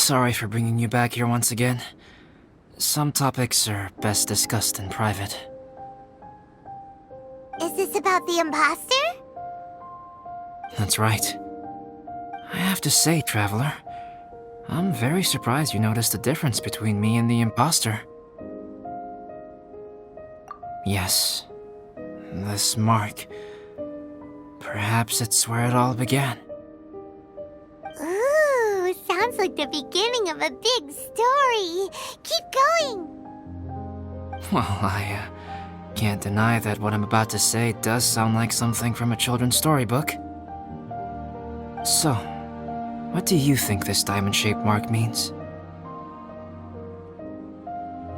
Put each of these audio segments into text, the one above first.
Sorry for bringing you back here once again. Some topics are best discussed in private. Is this about the imposter? That's right. I have to say, Traveler, I'm very surprised you noticed the difference between me and the imposter. Yes, this mark. Perhaps it's where it all began. Ooh, sounds like the beginning of a big story. Keep going. Well, I can't deny that what I'm about to say does sound like something from a children's storybook. So, what do you think this diamond-shaped mark means?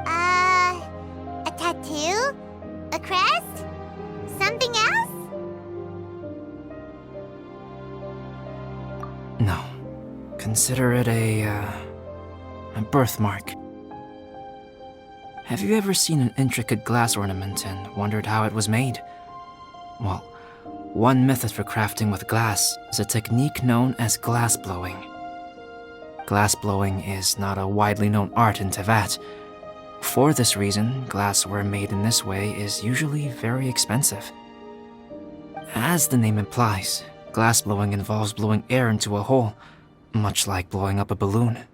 A tattoo? A crest? Something else? No. Consider it a birthmark. Have you ever seen an intricate glass ornament and wondered how it was made? Well, one method for crafting with glass is a technique known as glass blowing. Glass blowing is not a widely known art in Teyvat. For this reason, glassware made in this way is usually very expensive. As the name implies, glass blowing involves blowing air into a hole, much like blowing up a balloon.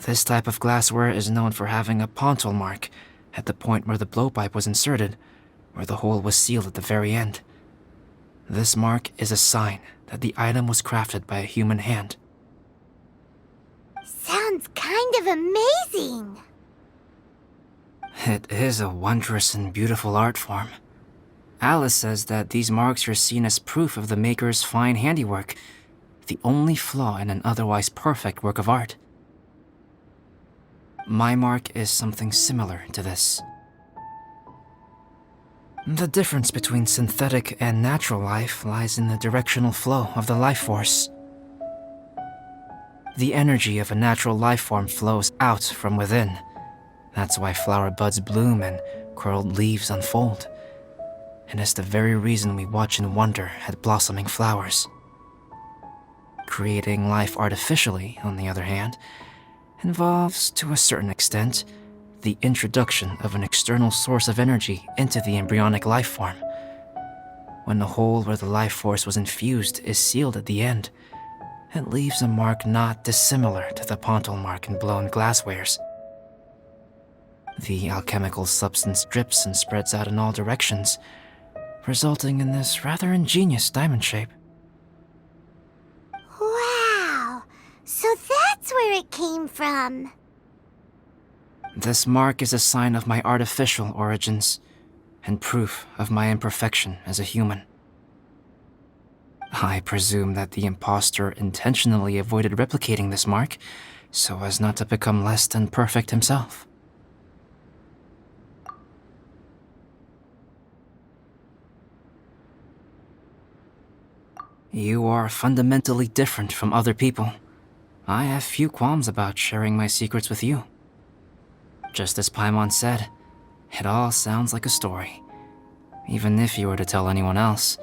This type of glassware is known for having a pontal mark at the point where the blowpipe was inserted, where the hole was sealed at the very end. This mark is a sign that the item was crafted by a human hand. Sounds kind of amazing. It is a wondrous and beautiful art form. Alice says that these marks are seen as proof of the maker's fine handiwork, the only flaw in an otherwise perfect work of art. My mark is something similar to this. The difference between synthetic and natural life lies in the directional flow of the life force. The energy of a natural life form flows out from within. That's why flower buds bloom and curled leaves unfold. And it's the very reason we watch in wonder at blossoming flowers. Creating life artificially, on the other hand, involves, to a certain extent, the introduction of an external source of energy into the embryonic life form. When the hole where the life force was infused is sealed at the end, it leaves a mark not dissimilar to the pontal mark in blown glasswares. The alchemical substance drips and spreads out in all directions, resulting in this rather ingenious diamond shape. Wow, so that's where it came from. This mark is a sign of my artificial origins, and proof of my imperfection as a human. I presume that the imposter intentionally avoided replicating this mark, so as not to become less than perfect himself. You are fundamentally different from other people. I have few qualms about sharing my secrets with you. Just as Paimon said, it all sounds like a story. Even if you were to tell anyone else,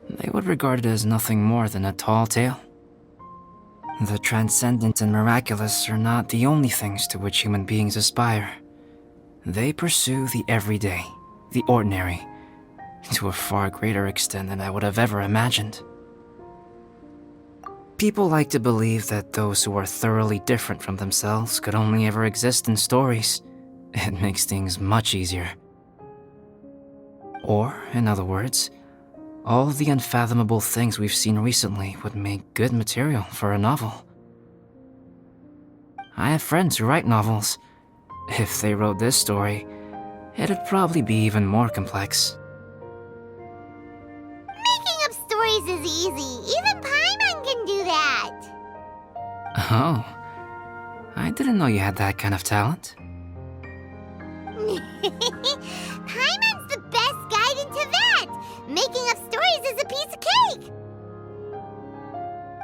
they would regard it as nothing more than a tall tale. The transcendent and miraculous are not the only things to which human beings aspire. They pursue the everyday, the ordinary, to a far greater extent than I would have ever imagined. People like to believe that those who are thoroughly different from themselves could only ever exist in stories. It makes things much easier. Or, in other words, all the unfathomable things we've seen recently would make good material for a novel. I have friends who write novels. If they wrote this story, it'd probably be even more complex. Making up stories is easy. Even Paimon can do that. Oh, I didn't know you had that kind of talent. Paimon's the best guide in Teyvat. Making up stories is a piece of cake.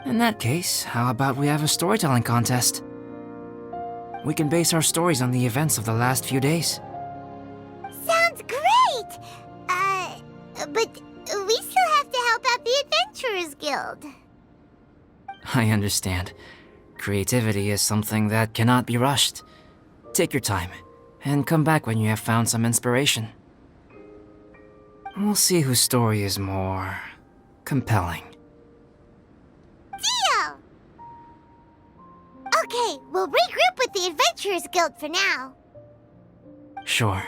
In that case, how about we have a storytelling contest? We can base our stories on the events of the last few days. Sounds great! But we still have to help out the Adventurers Guild. I understand. Creativity is something that cannot be rushed. Take your time, and come back when you have found some inspiration. We'll see whose story is more compelling. Deal! Okay, we'll regroup with the Adventurers Guild for now. Sure.